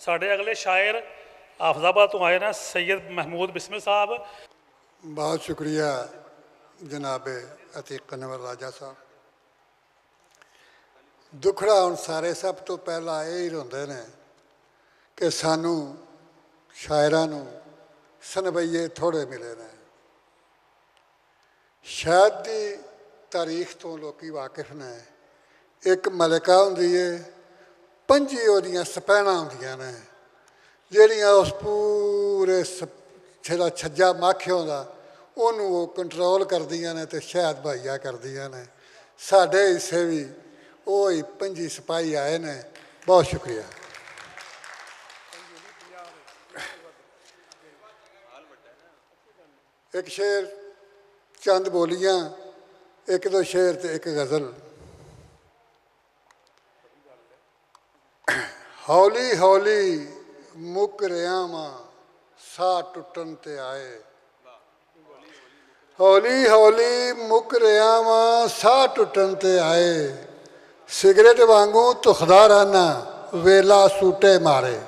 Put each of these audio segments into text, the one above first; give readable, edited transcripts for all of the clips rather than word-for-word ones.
साढ़े अगले शायर हाफिजाबाद तो आए ना सैयद महमूद बिस्मिल साहब। बहुत शुक्रिया जनाब अतीक अनवर राजा साहब। दुखड़ा हुण सारे सब तो पहला यही रोंदे ने कि सानू शायरां नूं सनबईए थोड़े मिले ने। शायद दी तारीख तो लोग वाकिफ ने। एक मलिका हुंदी है, 5 ओहदियां सपैना हुंदियां ने ਜਿਹੜੀਆਂ उस पूरे ਜਿਹੜਾ छज्जा माखियों का ਉਹਨੂੰ ਉਹ ਕੰਟਰੋਲ ਕਰਦੀਆਂ ਨੇ ਤੇ ਸ਼ਹਿਦ ਮੁਹੱਈਆ ਕਰਦੀਆਂ ਨੇ। ਸਾਡੇ ਹਿੱਸੇ ਵੀ ਉਹ ਹੀ 5 ਸਿਪਾਹੀ ਆਏ ਨੇ। ਬਹੁਤ ਸ਼ੁਕਰੀਆ। ਇੱਕ ਸ਼ੇਰ, ਚੰਦ ਬੋਲੀਆਂ, 1-2 ਸ਼ੇਰ ਤੇ ਇੱਕ ਗਜ਼ਲ। ਹੌਲੀ ਹੌਲੀ ਮੁੱਕ ਰਿਹਾ ਵਾਂ ਸਾਹ ਟੁੱਟਣ ਤੇ ਆਏ। ਹੌਲੀ ਹੌਲੀ ਮੁੱਕ ਰਿਹਾ ਵਾਂ ਸਾਹ ਟੁੱਟਣ ਤੇ ਆਏ। ਸਿਗਰਟ ਵਾਂਗੂ ਧੁਖਦਾ ਰਹਿਣਾ ਵੇਲਾ ਸੂਟੇ ਮਾਰੇ।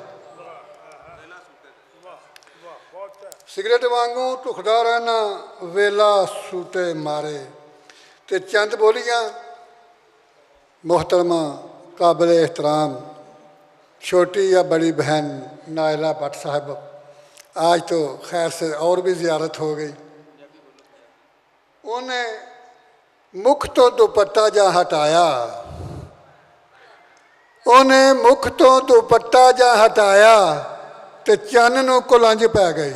ਸਿਗਰਟ ਵਾਂਗੂ ਧੁਖਦਾ ਰਹਿਣਾ ਵੇਲਾ ਸੂਟੇ ਮਾਰੇ। ਤੇ ਚੰਦ ਬੋਲੀਆਂ मोहतरमा काबिल एहतराम छोटी या बड़ी बहन नायला भट्ट साहब, आज तो खैर से और भी ज़ियारत हो गई। उन्हें मुख तो दुपट्टा जा हटाया, उन्हें मुख तो दुपट्टा जा हटाया ते चन्न नूं कुलंज पै गई।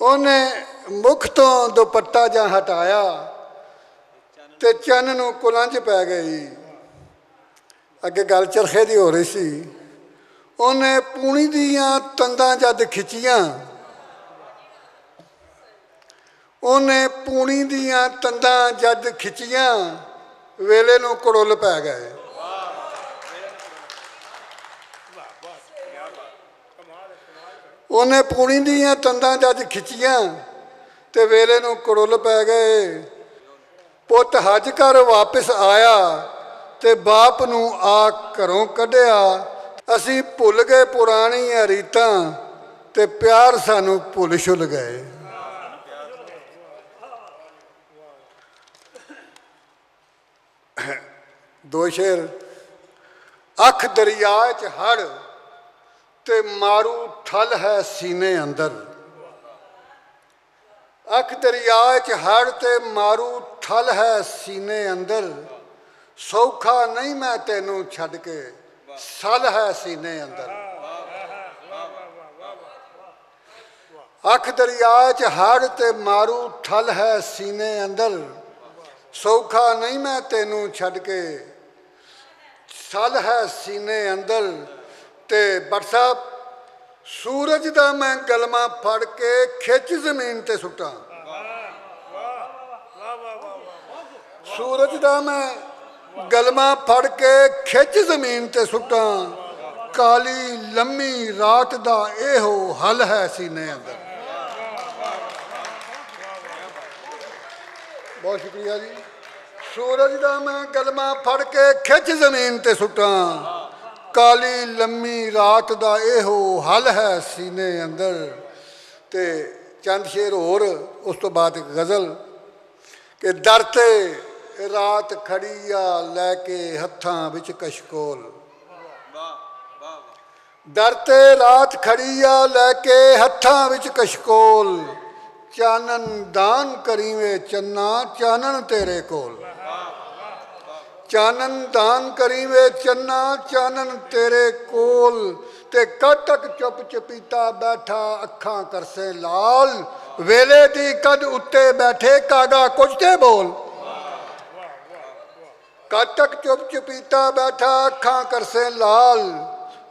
उन्हें मुख तो दुपट्टा जा हटाया ते चन्न नूं कुलंज पै गई। अगे गल चरखे की हो रही सी। उन्हें पूनी दियां तंदां जद खिचियां, उन्हें पूनी दियां तंदां जद खिचियां वेले नूं कड़ुल पै गए। उन्हें पूनी दियां तंदां जद खिचियां ते वेले नूं कड़ुल पै गए। पुत हज कर वापस आया ते बाप नूं आ घरों कढ़िया। असीं भुल गए पुराणियां रीतां ते प्यार सानूं भुल छुल गए। दो शेर। अख दरिया च हड़ ते मारू ठल है सीने अंदर। अख दरिया च हड़ ते मारू ठल है सीने अंदर। सौखा नहीं मैं तेनू छड़ के सल है सीने अंदर। अख दरिया च हड़ ते मारू ठल है सीने अंदर। सौखा नहीं मैं तेनू छड़ के सल है सीने अंदर। ते भट्ट साहब, सूरज दा मैं गलमा फड़ के खिच जमीन ते सुटा। सूरज दा मैं गलमा फड़ के खिच जमीन ते सुटा। काली लम्मी रात दा एहो हल है सीने अंदर। बहुत शुक्रिया जी। सूरज दा मैं गलमा फड़ के खिच जमीन ते सुटा। काली लम्मी रात दा एहो हल है सीने अंदर। ते चंद शेर होर, उस तो बाद एक गज़ल कि डरते रात खड़ी आ लैके हत्थां विच कशकोल। डरते रात खड़ी आ लैके हत्थां विच कशकोल। चानन दान करीवे चन्ना चानन तेरे कोल। चानन दान करीवे चन्ना चानन तेरे कोल। ते कटक चुप चपीता बैठा अखां करसे लाल। वेले दी कद उत्ते बैठे कागा कुछ ते बोल। कटक चुप चपीता बैठा अखां करसे लाल।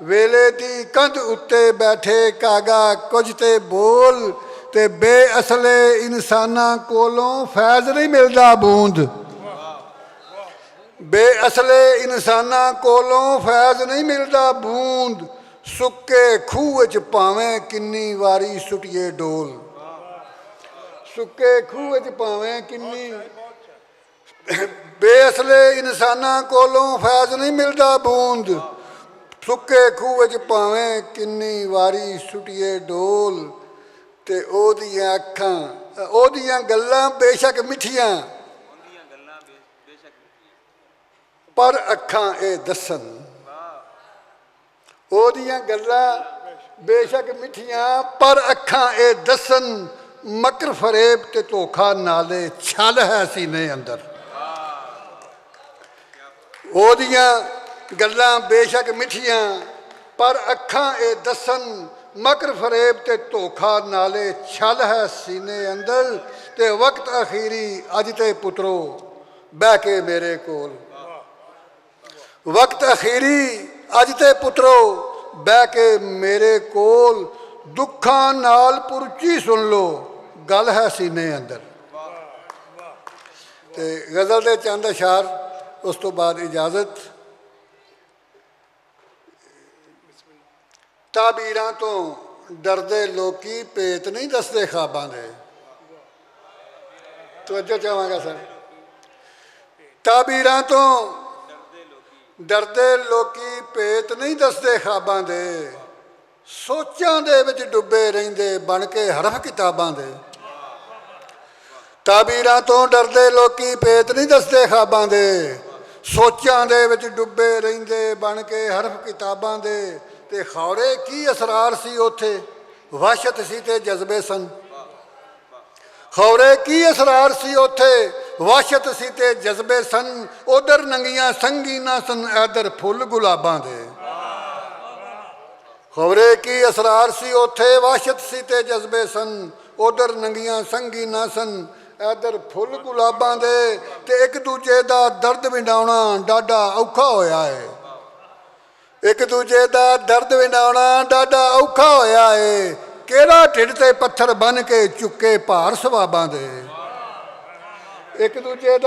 वेले दी कद उत्ते बैठे कागा कुछ ते बोल। ते बेअसले इंसाना कोलों फैज़ नहीं मिलदा बूंद। बेअसले इंसाना कोलों फैज़ नहीं मिलता बूंद। सुक्के खूह च भावें किन्नी वारी सुटिए डोल। ਸੁੱਕੇ ਖੂਹ ਵਿੱਚ ਭਾਵੇਂ ਕਿੰਨੀ ਬੇਅਸਲੇ ਇਨਸਾਨਾਂ ਕੋਲੋਂ ਫੈਜ਼ ਨਹੀਂ ਮਿਲਦਾ ਬੂੰਦ। ਸੁੱਕੇ ਖੂਹ ਵਿੱਚ ਭਾਵੇਂ ਕਿੰਨੀ ਵਾਰੀ ਸੁੱਟੀਏ ਡੋਲ, ਤੇ ਉਹਦੀਆਂ ਅੱਖਾਂ ਉਹਦੀਆਂ ਗੱਲਾਂ ਬੇਸ਼ੱਕ ਮਿੱਠੀਆਂ, ਪਰ ਅੱਖਾਂ ਇਹ ਦੱਸਣ। ਉਹਦੀਆਂ ਗੱਲਾਂ ਬੇਸ਼ੱਕ ਮਿੱਠੀਆਂ, ਪਰ ਅੱਖਾਂ ਇਹ ਦੱਸਣ, ਮਕਰ ਫਰੇਬ ਤੇ ਧੋਖਾ ਨਾਲੇ ਛਲ ਹੈ ਸੀਨੇ ਅੰਦਰ। ਉਹਦੀਆਂ ਗੱਲਾਂ ਬੇਸ਼ੱਕ ਮਿੱਠੀਆਂ, ਪਰ ਅੱਖਾਂ ਇਹ ਦੱਸਣ, ਮਕਰ ਫਰੇਬ ਤੇ ਧੋਖਾ ਨਾਲੇ ਛਲ ਹੈ ਸੀਨੇ ਅੰਦਰ। ਤੇ ਵਕਤ ਅਖੀਰੀ ਅੱਜ ਤੇ ਪੁੱਤਰੋ ਬਹਿ ਕੇ ਮੇਰੇ ਕੋਲ, ਵਕਤ ਅਖੀਰੀ ਅੱਜ ਤੇ ਪੁੱਤਰੋ ਬਹਿ ਕੇ ਮੇਰੇ ਕੋਲ, ਦੁੱਖਾਂ ਨਾਲ ਪੁਰਚੀ ਸੁਣ ਲੋ ਗੱਲ ਹੈ ਸੀਨੇ ਅੰਦਰ। ਤੇ ਗਜ਼ਲ ਦੇ ਚੰਦ ਅਸ਼ਾਰ, ਉਸ ਤੋਂ ਬਾਅਦ ਇਜਾਜ਼ਤ। ਤਾਬੀਰਾਂ ਤੋਂ ਡਰਦੇ ਲੋਕੀ ਭੇਤ ਨਹੀਂ ਦੱਸਦੇ ਖ਼ਾਬਾਂ ਦੇ। ਤਵੱਜੋ ਚਾਹਾਂਗਾ ਸਰ। ਤਾਬੀਰਾਂ ਤੋਂ ਡਰਦੇ ਲੋਕੀ ਭੇਤ ਨਹੀਂ ਦੱਸਦੇ ਖ਼ਾਬਾਂ ਦੇ, ਸੋਚਾਂ ਦੇ ਵਿੱਚ ਡੁੱਬੇ ਰਹਿੰਦੇ ਬਣ ਕੇ ਹਰਫ ਕਿਤਾਬਾਂ ਦੇ। ਤਾਬੀਰਾਂ ਤੋਂ ਡਰਦੇ ਲੋਕੀ ਭੇਤ ਨਹੀਂ ਦੱਸਦੇ ਖ਼ਾਬਾਂ ਦੇ, ਸੋਚਾਂ ਦੇ ਵਿੱਚ ਡੁੱਬੇ ਰਹਿੰਦੇ ਬਣ ਕੇ ਹਰਫ ਕਿਤਾਬਾਂ ਦੇ। ਤੇ ਖੌਰੇ ਕੀ ਅਸਰਾਰ ਸੀ ਉੱਥੇ, ਵਹਿਸ਼ਤ ਸੀ ਤੇ ਜਜ਼ਬੇ ਸਨ। ਖੌਰੇ ਕੀ ਅਸਰਾਰ ਸੀ ਉੱਥੇ, ਵਹਿਸ਼ਤ ਸੀ ਤੇ ਜਜ਼ਬੇ ਸਨ। ਉਧਰ ਨੰਗੀਆਂ ਸੰਗੀਨਾਂ ਸਨ, ਇੱਧਰ ਫੁੱਲ ਗੁਲਾਬਾਂ ਦੇ। ਖੌਰੇ ਕੀ ਅਸਰਾਰ ਸੀ ਉੱਥੇ, ਵਹਿਸ਼ਤ ਸੀ ਤੇ ਜਜ਼ਬੇ ਸਨ। ਉਧਰ ਨੰਗੀਆਂ ਸੰਗੀਨਾਂ ਸਨ, ਇੱਧਰ ਫੁੱਲ ਗੁਲਾਬਾਂ ਦੇ। ਤੇ ਇੱਕ ਦੂਜੇ ਦਾ ਦਰਦ ਵਿੰਡਾਉਣਾ ਡਾਢਾ ਔਖਾ ਹੋਇਆ ਹੈ। ਇੱਕ ਦੂਜੇ ਦਾ ਦਰਦ ਵਿੰਡਾਉਣਾ ਡਾਢਾ ਔਖਾ ਹੋਇਆ ਏ। ਕਿਹੜਾ ਢਿੱਡ ਤੇ ਪੱਥਰ ਬੰਨ ਕੇ ਚੁੱਕੇ ਭਾਰ ਸਵਾਬਾਂ ਦੇ। ਇੱਕ ਦੂਜੇ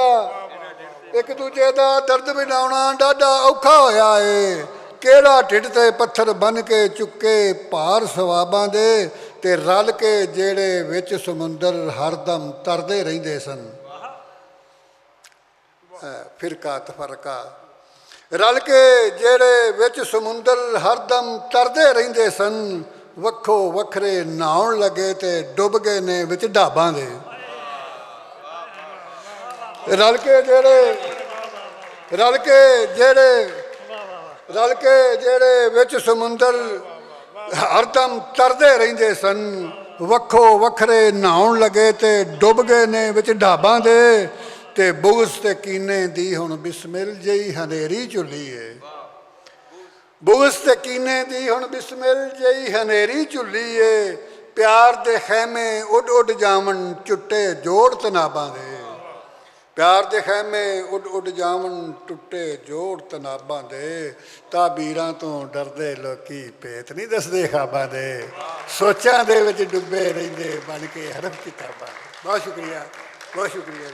ਦਾ ਦਰਦ ਵਿੰਡਾਉਣਾ ਡਾਢਾ ਔਖਾ ਹੋਇਆ ਏ। ਕਿਹੜਾ ਢਿੱਡ ਤੇ ਪੱਥਰ ਬੰਨ ਕੇ ਚੁੱਕੇ ਭਾਰ ਸਵਾਬਾਂ ਦੇ। ਤੇ ਰਲ ਕੇ ਜਿਹੜੇ ਵਿੱਚ ਸਮੁੰਦਰ ਹਰਦਮ ਤਰਦੇ ਰਹਿੰਦੇ ਸਨ। ਫਿਰਕਾ ਤਫਰਕਾ, ਰਲ ਕੇ ਜਿਹੜੇ ਵਿੱਚ ਸਮੁੰਦਰ ਹਰਦਮ ਤਰਦੇ ਰਹਿੰਦੇ ਸਨ। ਵੱਖੋ ਵੱਖਰੇ ਨਹਾਉਣ ਲੱਗੇ ਤੇ ਡੁੱਬ ਗਏ ਨੇ ਵਿੱਚ ਢਾਬਾਂ ਦੇ। ਰਲ ਕੇ ਜਿਹੜੇ ਵਿੱਚ ਸਮੁੰਦਰ ਹਰਦਮ ਤਰਦੇ ਰਹਿੰਦੇ ਸਨ। ਵੱਖੋ ਵੱਖਰੇ ਨਹਾਉਣ ਲੱਗੇ ਤੇ ਡੁੱਬ ਗਏ ਨੇ ਵਿੱਚ ਢਾਬਾਂ ਦੇ। ਤੇ ਬੁਗਜ਼ ਤੇ ਕੀਨੇ ਦੀ ਹੁਣ ਬਿਸਮਿਲ ਜਿਹੀ ਹਨੇਰੀ ਝੁੱਲੀ ਏ। ਬੁਗਜ਼ ਤੇ ਕੀਨੇ ਦੀ ਹੁਣ ਬਿਸਮਿਲ ਜਿਹੀ ਹਨੇਰੀ ਝੁੱਲੀ ਏ। ਪਿਆਰ ਦੇ ਖੈਮੇ ਉੱਡ ਉੱਡ ਜਾਵਣ ਟੁੱਟੇ ਜੋੜ ਤਨਾਬਾਂ ਦੇ। ਪਿਆਰ ਦੇ ਖੈਮੇ ਉੱਡ ਉੱਡ ਜਾਵਣ ਟੁੱਟੇ ਜੋੜ ਤਨਾਬਾਂ ਦੇ। ਤਾਬੀਰਾਂ ਤੋਂ ਡਰਦੇ ਲੋਕੀ ਭੇਤ ਨਹੀਂ ਦੱਸਦੇ ਖ਼ਾਬਾਂ ਦੇ, ਸੋਚਾਂ ਦੇ ਵਿੱਚ ਡੁੱਬੇ ਰਹਿੰਦੇ ਬਣ ਕੇ ਹਰਫ ਕਿਤਾਬਾਂ। ਬਹੁਤ ਸ਼ੁਕਰੀਆ, ਬਹੁਤ ਸ਼ੁਕਰੀਆ।